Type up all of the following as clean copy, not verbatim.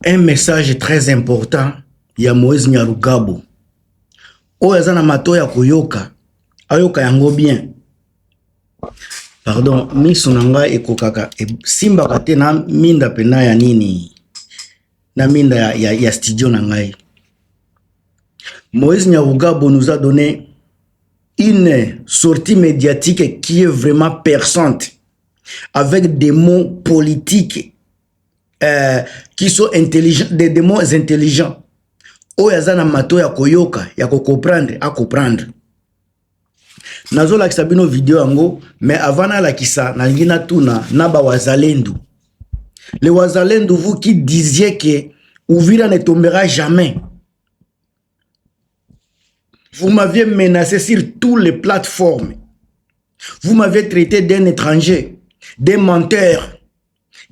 Un message très important ya Moïse Nyarugabo. O yazana mato ya koyoka. Ayoka yango bien. Pardon, miso nanga ekokaka simba kate na minda pena ya nini? Na minda ya studio nangai. Moïse Nyarugabo nous a donné une sortie médiatique qui est vraiment perçante, avec des mots politiques qui sont intelligents, des mots intelligents. Oyazana mato ya koyoka, ya comprendre, à comprendre. Nazo la kisabino vidéo yango, mais avant la kisa, na lingina tuna, naba wazalendo. Les wazalendo, vous qui disiez que Uvira ne tombera jamais. Vous m'aviez menacé sur toutes les plateformes. Vous m'avez traité d'un étranger, d'un menteur,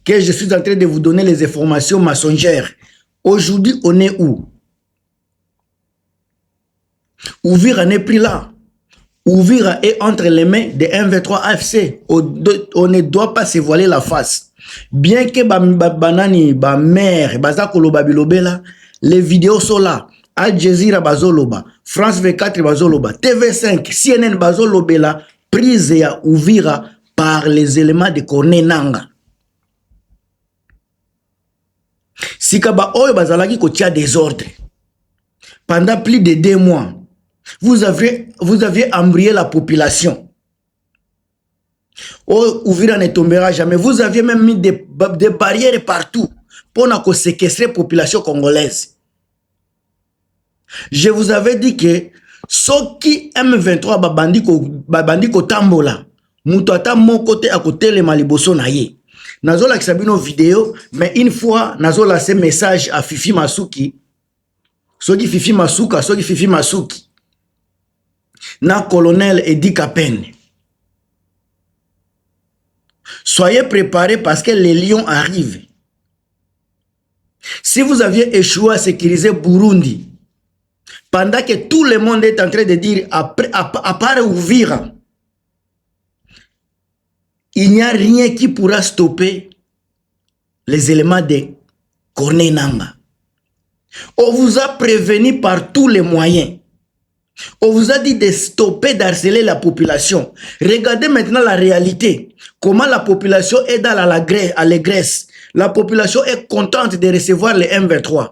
que je suis en train de vous donner les informations mensongères. Aujourd'hui, on est où? Uvira n'est plus là. Uvira est entre les mains de M23 AFC. On ne doit pas se voiler la face. Bien que banani, ba mère, bazakolo babilobela, les vidéos sont là. Al Jazeera bazoloba, France 24 bazoloba, TV5, CNN bazolobela, prise ya Uvira par les éléments de Corneille Nangaa. Sikaba oyo bazalaki kotia désordre. Pendant plus de 2 mois, vous aviez embrayé la population. Oh, Uvira ne tombera jamais. Vous aviez même mis des barrières partout pour ne séquestrer la population congolaise. Je vous avais dit que ceux qui M23 babandi ko tambola, muto ata mon côté à côté les maliboso na ye. Nazo la kisabino vidéo, mais une fois nazo la ce message à Fifi Masuki. Soki Fifi Masuka, soki Fifi Masuki. Na colonel Edi Kapen. Soyez préparés parce que les lions arrivent. Si vous aviez échoué à sécuriser Burundi, pendant que tout le monde est en train de dire, à part Uvira, il n'y a rien qui pourra stopper les éléments de Corneille Nangaa. On vous a prévenu par tous les moyens. On vous a dit de stopper, d'harceler la population. Regardez maintenant la réalité. Comment la population est dans l'allégresse. La population est contente de recevoir les M23.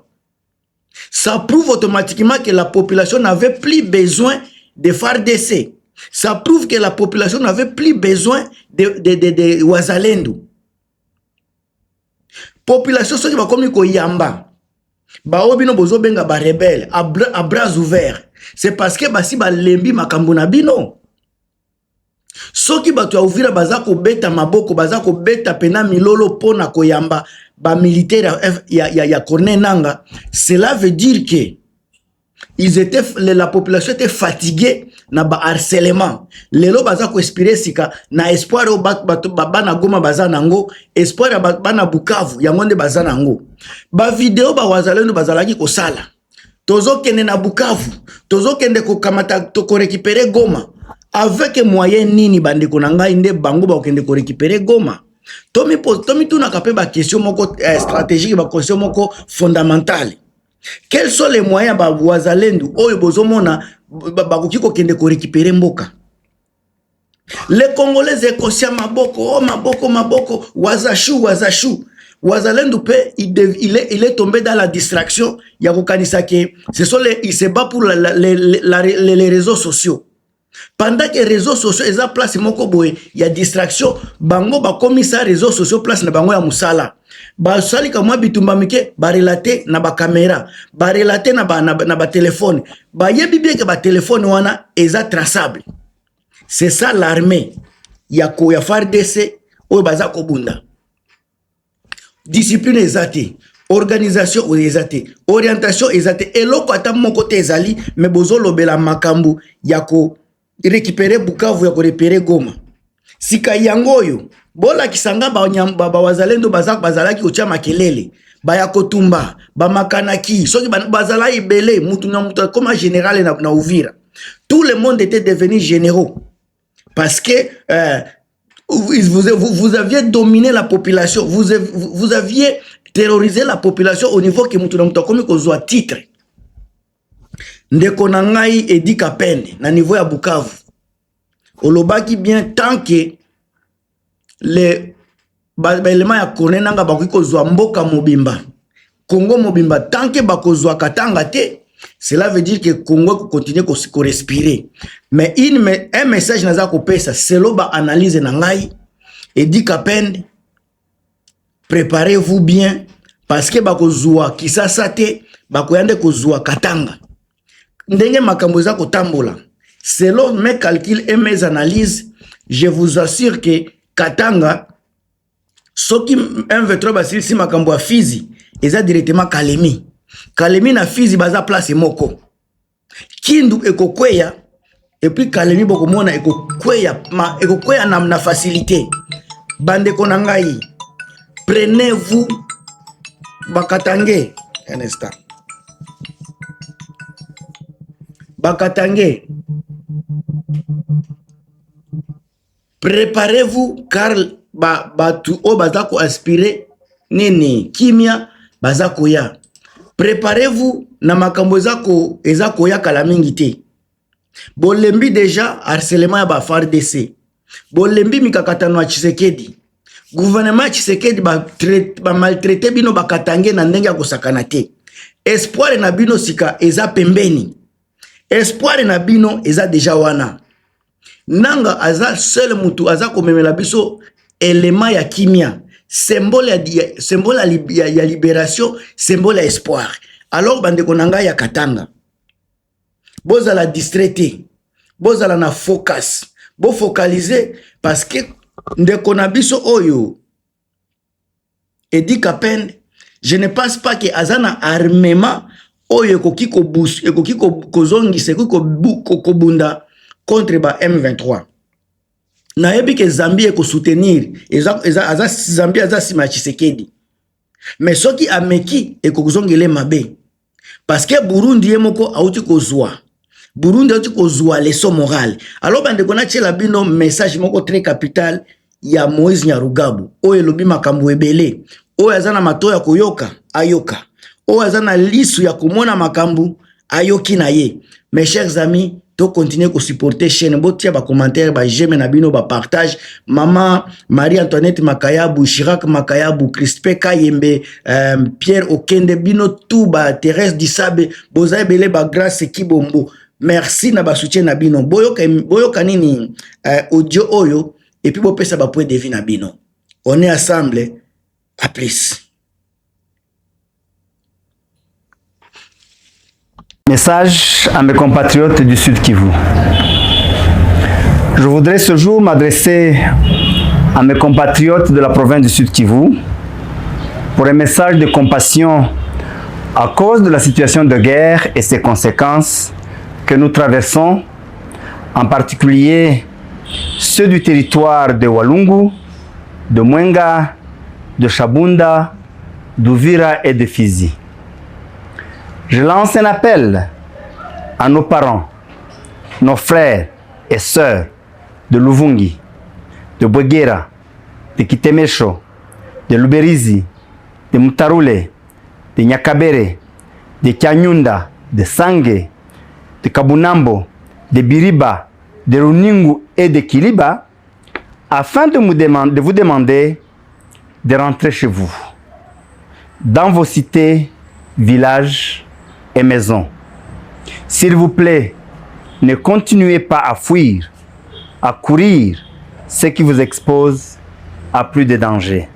Ça prouve automatiquement que la population n'avait plus besoin de FARDC. Ça prouve que la population n'avait plus besoin de Wazalendo. Population, ceux qui va comme Yamba. Baobino bozo benga ba rebelle à bras ouverts. C'est parce que basi ba lembi makambuna bino. Soki batu ya Uvira bazako beta maboko bazako beta pena milolo pona koyamba ba militaire ya Corneille Nangaa. Cela veut dire que la population était fatiguée na ba harcèlement. Lelo bazako espérer sika na espoir o bana Goma bazanango, espoir bana Bukavu yangonde bazanango. Ba vidéo ba wazalendo bazalaki ko sala. Tozo kende na Bukavu, tozo kende ko kamata to ko récupérer Goma. Avec moyen nini bande ko nanga inde bango ba kende ko récupérer Goma. Tomi tuna kape ba question moko stratégique ba question moko fondamentale. Quels sont les moyens ba wazalendo oyo bozomona bakoki ko kende ko récupérer mboka? Les Congolais est conscient maboko wazashu. Wazalendo pe il est tombé dans la distraction. Il se bat pour les réseaux sociaux. Pendant que les réseaux sociaux ils ont place moko boy, il y a distraction. Bango ba komisa réseaux sociaux place na bango ya musala. Ba sali ka mwa bitumba mike ba relater na ba caméra, ba relater na ba téléphone. Ba yebi bien que ba téléphone wana eza traçable. C'est ça l'armée. Ya FARDC oyo baza ko bunda. Discipline ezate, organisation ezate, orientation ezate. Eloko ata moko te ezali, mais bozo lobela makambu ya ko récupérer Bukavu ya ko récupérer Goma. Sika yangoyo, bola kisanga ba wazalendo bazalaki kotia makelele, ba ya kotumba, ba makanaki, soki bazala ibele, mutu comme général na Uvira. Tout le monde était devenu généraux. Parce que Vous aviez dominé la population. Vous aviez terrorisé la population au niveau que Moutouna comme kozwa titre. Ndeko na ngai Edi Kapende na niveau ya Bukavu. Olobaki bien tant que les éléments ya Kone nanga bakoki kozwa mboka mobimba. Congo mobimba tant que bakozwa Katanga te. Cela veut dire que Congo continue à respirer. Mais un message naza kopesa, c'est l'oba analyse nangai Edi Kapende, préparez-vous bien parce que bakozwa Kisasa te, bakoyande kozwa Katanga. Ndenge makambo za kotambola. Selon mes calculs et mes analyses, je vous assure que Katanga, soki M23 basili si makambo a Fizi, eza directement Kalemi. Kalemi na Fizi baza place moko. Kindu ekokweya et puis Kalemi bokomona ekokweya na facilité. Bande konangai. Prenez-vous Bakatange un instant. Bakatange. Préparez-vous car batu o bazako aspirer nini kimia bazako ya. Préparez-vous na makambo ezako ya kala mingi te. Bolembi déjà harcèlement ya ba FARDC. Bolembi mikakatano ya Tshisekedi. Gouvernement Tshisekedi ba maltraité bino bakatange na ndenge ya kosakana te. Espoir na bino sika eza pembeni. Espoir na bino eza déjà wana. Nanga aza seul mutu aza komemela biso élément ya kimia. Symbole ya libération, symbole ya espoir. Alors bande konanga ya Katanga. Boza la distraité. Boza la na focus. Bo focaliser parce que ndeko na biso oyo Edi Kapende, je ne pense pas que azana armement oyo ekoki kozongisa kobunda contre ba M23. Nayebi ke Zambie eko soutenir Zambie aza sima Tshisekedi. Mais soki ameki eko kozongele mabe. Parce que Burundi yemoko auti kozwa. Burundi auti kozwa leçon morale. Alors bande kona tshela bino message moko très capital ya Moïse Nyarugabo. Oyo lobi makambo ebele. Oyo azana mato ya koyoka ayoka. Oyo azana lisu ya komona makambo ayoki na ye. Mes chers amis, to continuer ko supporter chaîne botia ba commentaire ba j'aime na bino ba partage. Maman Marie-Antoinette Makayabu, Chirac Makayabu, Crispé Kayembe, Pierre Okende bino tout ba Thérèse Disabe, boza ebele ba grâce Kibombo. Merci na ba soutien na bino. Boyoka nini audio oyo et puis bo pesa ba point de vue na bino. On est ensemble. À plus. Message à mes compatriotes du Sud Kivu. Je voudrais ce jour m'adresser à mes compatriotes de la province du Sud Kivu pour un message de compassion à cause de la situation de guerre et ses conséquences que nous traversons, en particulier ceux du territoire de Walungu, de Mwenga, de Shabunda, d'Uvira et de Fizi. Je lance un appel à nos parents, nos frères et sœurs de Luvungi, de Bwegera, de Kitemesho, de Luberizi, de Mutarule, de Nyakabere, de Kyanyunda, de Sange, de Kabunambo, de Biriba, de Runingu et de Kiliba, afin de vous demander de rentrer chez vous, dans vos cités, villages et maisons. S'il vous plaît, ne continuez pas à fuir, à courir, ce qui vous expose à plus de dangers,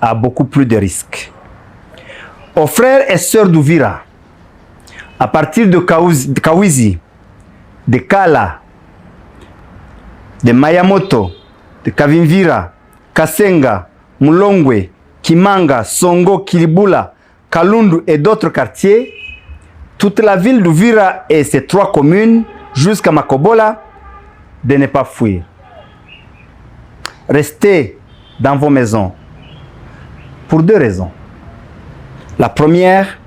à beaucoup plus de risques. Aux frères et sœurs d'Uvira, à partir de Kawizi, de Kala, de Mayamoto, de Kavimvira, Kasenga, Mulongwe, Kimanga, Songo, Kilibula, Kalundu et d'autres quartiers, toute la ville d'Uvira et ses 3 communes jusqu'à Makobola, de ne pas fuir. Restez dans vos maisons pour 2 raisons. La première,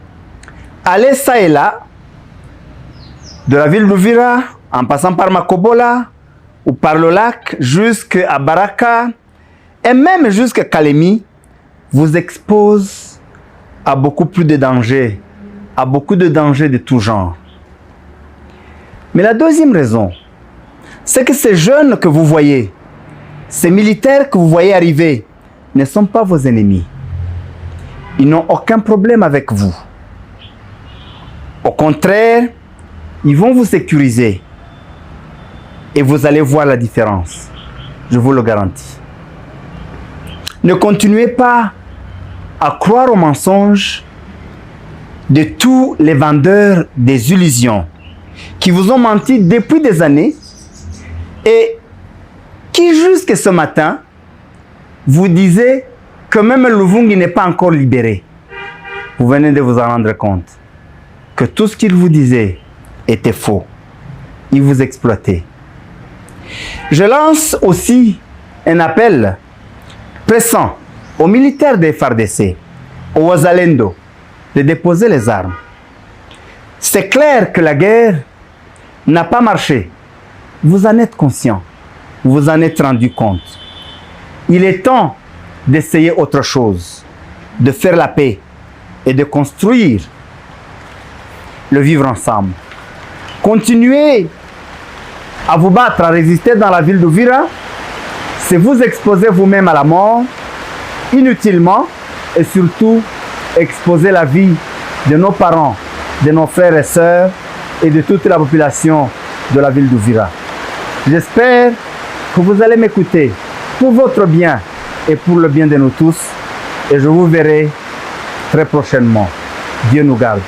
allez ça et là, de la ville d'Uvira, en passant par Makobola, ou par le lac jusqu'à Baraka et même jusqu'à Kalemi vous expose à beaucoup plus de dangers, à beaucoup de dangers de tout genre. Mais la deuxième raison, c'est que ces jeunes que vous voyez, ces militaires que vous voyez arriver, ne sont pas vos ennemis. Ils n'ont aucun problème avec vous. Au contraire, ils vont vous sécuriser. Et vous allez voir la différence. Je vous le garantis. Ne continuez pas à croire aux mensonges de tous les vendeurs des illusions qui vous ont menti depuis des années et qui jusqu'à ce matin vous disaient que même Luvungi n'est pas encore libéré. Vous venez de vous en rendre compte que tout ce qu'il vous disait était faux. Il vous exploitait. Je lance aussi un appel pressant aux militaires des FARDC, aux Wazalendo, de déposer les armes. C'est clair que la guerre n'a pas marché. Vous en êtes conscient. Vous en êtes rendu compte. Il est temps d'essayer autre chose, de faire la paix et de construire le vivre ensemble. Continuez à vous battre, à résister dans la ville d'Uvira, c'est vous exposer vous-même à la mort, inutilement, et surtout exposer la vie de nos parents, de nos frères et sœurs et de toute la population de la ville d'Uvira. J'espère que vous allez m'écouter pour votre bien et pour le bien de nous tous, et je vous verrai très prochainement. Dieu nous garde.